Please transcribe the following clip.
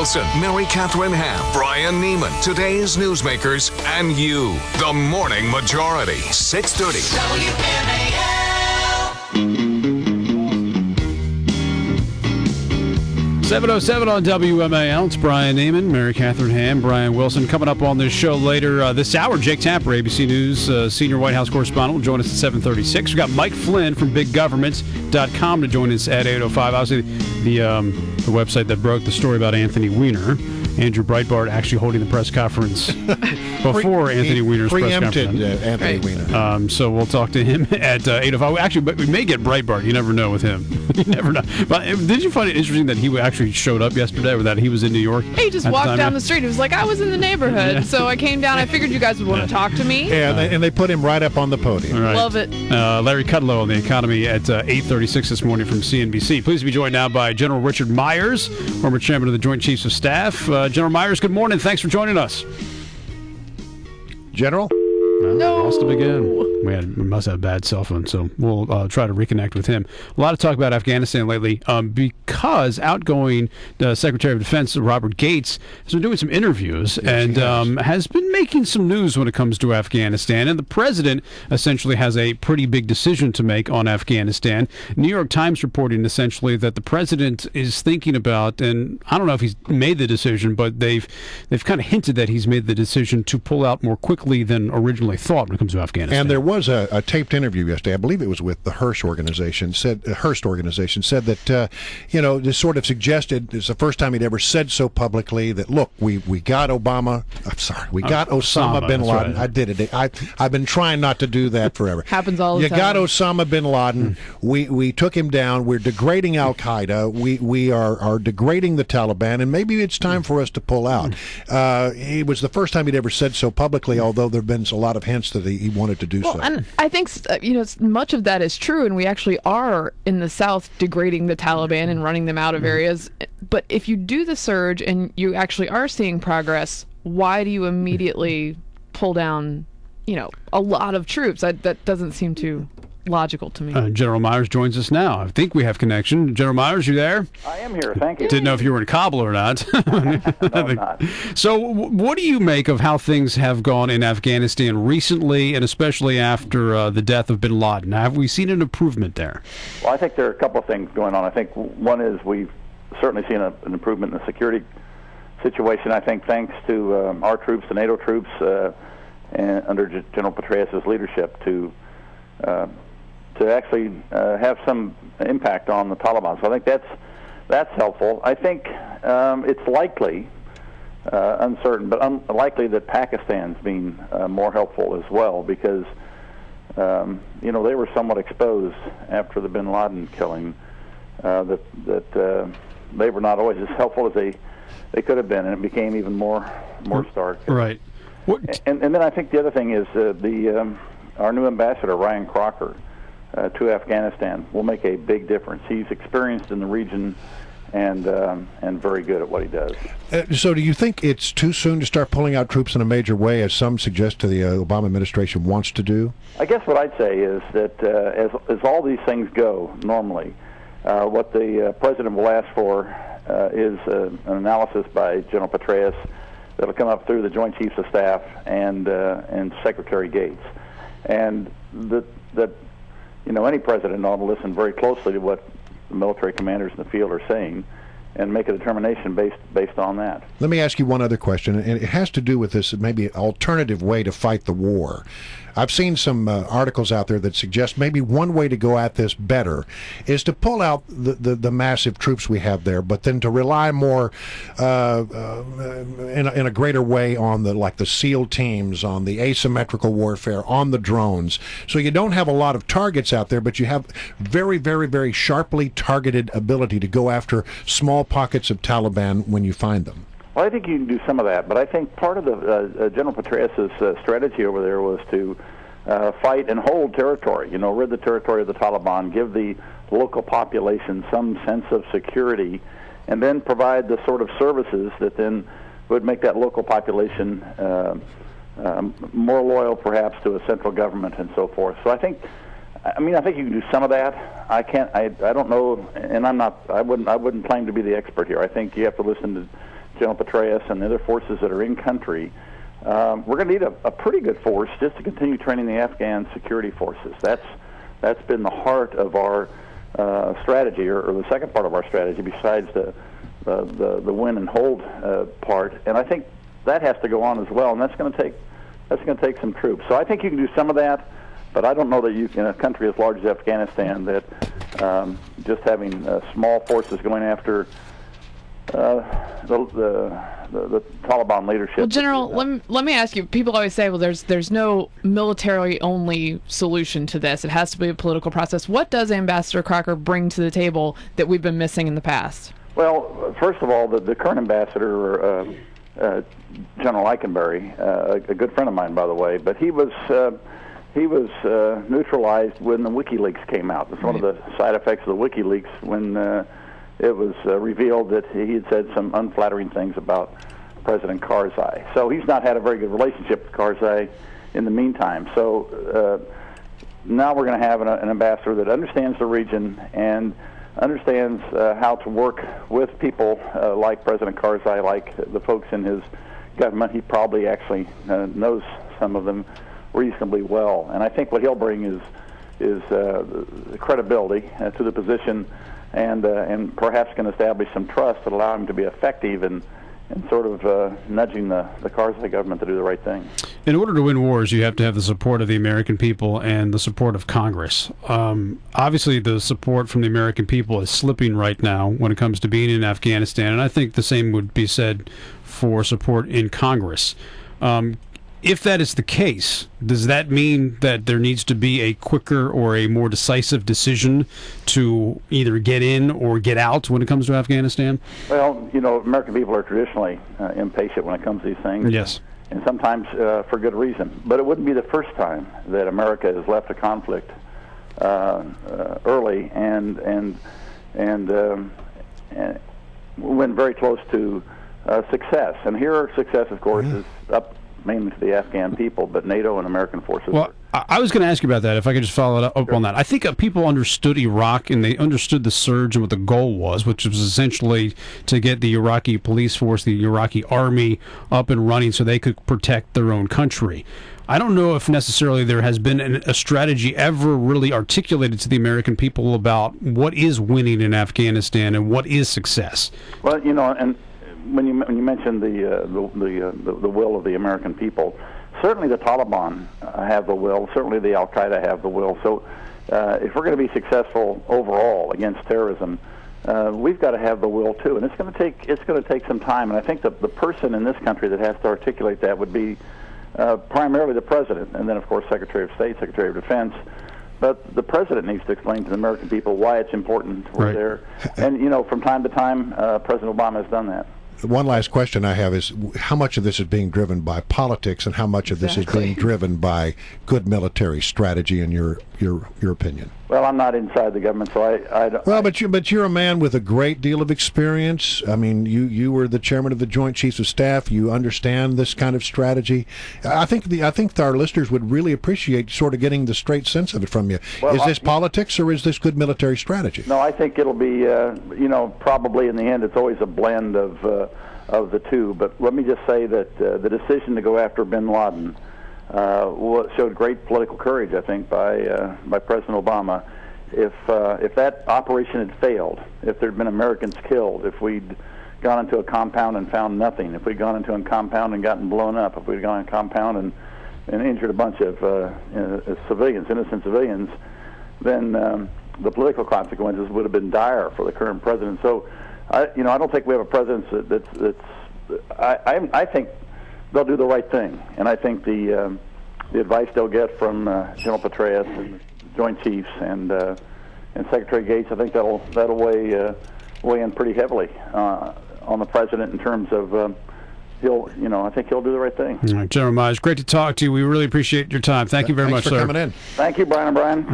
Wilson, Mary Catherine Ham, Brian Neiman, today's newsmakers, and you. The Morning Majority, 630. WMAL. 7:07 on WMAL. It's Brian Neiman, Mary Catherine Ham, Brian Wilson. Coming up on this show later this hour, Jake Tapper, ABC News senior White House correspondent, will join us at 7:36. We've got Mike Flynn from BigGovernment.com to join us at 8:05. Obviously, the website that broke the story about Anthony Weiner. Andrew Breitbart actually holding the press conference before Anthony Weiner's press conference. Preempted Anthony Weiner. So we'll talk to him at 8:05. Actually, but we may get Breitbart. You never know with him. You never know. But did you find it interesting that he actually showed up yesterday, or that he was in New York? He just walked down the street. He was like, I was in the neighborhood, so I came down. I figured you guys would want to talk to me. Yeah, and they put him right up on the podium. Right. Love it. Larry Kudlow on the economy at 8:36 this morning from CNBC. Pleased to be joined now by General Richard Myers, former chairman of the Joint Chiefs of Staff. General Myers, good morning. Thanks for joining us. General? No. Lost him again. We must have a bad cell phone, so we'll try to reconnect with him. A lot of talk about Afghanistan lately because outgoing Secretary of Defense Robert Gates has been doing some interviews and has been making some news when it comes to Afghanistan. And the president essentially has a pretty big decision to make on Afghanistan. New York Times reporting essentially that the president is thinking about, and I don't know if he's made the decision, but they've kind of hinted that he's made the decision to pull out more quickly than originally thought when it comes to Afghanistan. And there was a taped interview yesterday. I believe it was with the Hearst organization. Said that just sort of suggested it's the first time he'd ever said so publicly that look, we got Obama. I'm sorry, we got Osama bin Laden. Right. I did it. I've been trying not to do that forever. Happens all the time. You got Osama bin Laden. We took him down. We're degrading Al Qaeda. We are degrading the Taliban, and maybe it's time for us to pull out. It was the first time he'd ever said so publicly, although there have been a lot of hints that he wanted to do so. And I think much of that is true, and we actually are in the South degrading the Taliban and running them out of areas. But if you do the surge and you actually are seeing progress, why do you immediately pull down, a lot of troops? That doesn't seem too logical to me. General Myers joins us now. I think we have connection. General Myers, you there? I am here. Thank you. Didn't know if you were in Kabul or not. No, I'm not. So what do you make of how things have gone in Afghanistan recently, and especially after the death of bin Laden? Have we seen an improvement there? Well, I think there are a couple of things going on. I think one is we've certainly seen an improvement in the security situation, I think, thanks to our troops, the NATO troops, and under General Petraeus' leadership to actually have some impact on the Taliban. So I think that's helpful. I think it's likely, uncertain, but unlikely that Pakistan's been more helpful as well because, they were somewhat exposed after the bin Laden killing, that they were not always as helpful as they could have been, and it became even more stark. Right. And then I think the other thing is our new ambassador, Ryan Crocker, to Afghanistan will make a big difference. He's experienced in the region and very good at what he does. So do you think it's too soon to start pulling out troops in a major way, as some suggest to the Obama administration wants to do? I guess what I'd say is that as all these things go normally, what the president will ask for is an analysis by General Petraeus that will come up through the Joint Chiefs of Staff and Secretary Gates. And that any president ought to listen very closely to what the military commanders in the field are saying and make a determination based on that. Let me ask you one other question, and it has to do with this maybe alternative way to fight the war. I've seen some articles out there that suggest maybe one way to go at this better is to pull out the massive troops we have there, but then to rely more in a greater way on the SEAL teams, on the asymmetrical warfare, on the drones. So you don't have a lot of targets out there, but you have very, very, very sharply targeted ability to go after small pockets of Taliban when you find them. Well, I think you can do some of that, but I think part of the General Petraeus' strategy over there was to fight and hold territory, rid the territory of the Taliban, give the local population some sense of security, and then provide the sort of services that then would make that local population more loyal, perhaps, to a central government and so forth. So I think you can do some of that. I don't know, and I wouldn't claim to be the expert here. I think you have to listen to General Petraeus and the other forces that are in country, we're going to need a pretty good force just to continue training the Afghan security forces. That's been the heart of our strategy, or the second part of our strategy, besides the win and hold part. And I think that has to go on as well, and that's going to take some troops. So I think you can do some of that, but I don't know that you can, in a country as large as Afghanistan, that just having small forces going after the Taliban leadership. Well, General, let me ask you. People always say, well, there's no military-only solution to this. It has to be a political process. What does Ambassador Crocker bring to the table that we've been missing in the past? Well, first of all, the current ambassador, General Eikenberry, a good friend of mine, by the way, but he was neutralized when the WikiLeaks came out. It's one of the side effects of the WikiLeaks when it was revealed that he had said some unflattering things about President Karzai. So he's not had a very good relationship with Karzai in the meantime. So now we're going to have an ambassador that understands the region and understands how to work with people like President Karzai, like the folks in his government. He probably actually knows some of them reasonably well. And I think what he'll bring is credibility to the position, and perhaps can establish some trust that allow him to be effective in sort of nudging the Karzai government to do the right thing. In order to win wars, you have to have the support of the American people and the support of Congress. Obviously, the support from the American people is slipping right now when it comes to being in Afghanistan, and I think the same would be said for support in Congress. If that is the case, does that mean that there needs to be a quicker or a more decisive decision to either get in or get out when it comes to Afghanistan? Well, American people are traditionally impatient when it comes to these things. Yes. And sometimes for good reason. But it wouldn't be the first time that America has left a conflict early and went very close to success. And here, success, of course, is up mainly to the Afghan people, but NATO and American forces. Well, I was going to ask you about that, if I could just follow up on that. I think people understood Iraq, and they understood the surge and what the goal was, which was essentially to get the Iraqi police force, the Iraqi army, up and running so they could protect their own country. I don't know if necessarily there has been a strategy ever really articulated to the American people about what is winning in Afghanistan and what is success. Well, and when you mentioned the will of the American people, certainly the Taliban have the will. Certainly the Al Qaeda have the will. So, if we're going to be successful overall against terrorism, we've got to have the will too. And it's going to take some time. And I think the person in this country that has to articulate that would be primarily the president, and then of course Secretary of State, Secretary of Defense. But the president needs to explain to the American people why it's important we're there. And from time to time, President Obama has done that. One last question I have is, how much of this is being driven by politics and how much of this is being driven by good military strategy, in your opinion? Well, I'm not inside the government, so I don't... Well, but you're a man with a great deal of experience. I mean, you were the chairman of the Joint Chiefs of Staff. You understand this kind of strategy. I think our listeners would really appreciate sort of getting the straight sense of it from you. Well, is this politics or is this good military strategy? No, I think it'll be, probably in the end, it's always a blend of the two. But let me just say that the decision to go after bin Laden showed great political courage, I think, by President Obama. If that operation had failed, if there had been Americans killed, if we'd gone into a compound and found nothing, if we'd gone into a compound and gotten blown up, if we'd gone into a compound and injured a bunch of civilians, innocent civilians, then the political consequences would have been dire for the current president. So, I don't think we have a president I think they'll do the right thing, and I think the advice they'll get from General Petraeus and the Joint Chiefs and Secretary Gates, I think that'll weigh in pretty heavily on the president in terms of I think he'll do the right thing. All right, General Mize, great to talk to you. We really appreciate your time. Thank you very much, sir. Thanks for coming in. Thank you, Brian and Brian.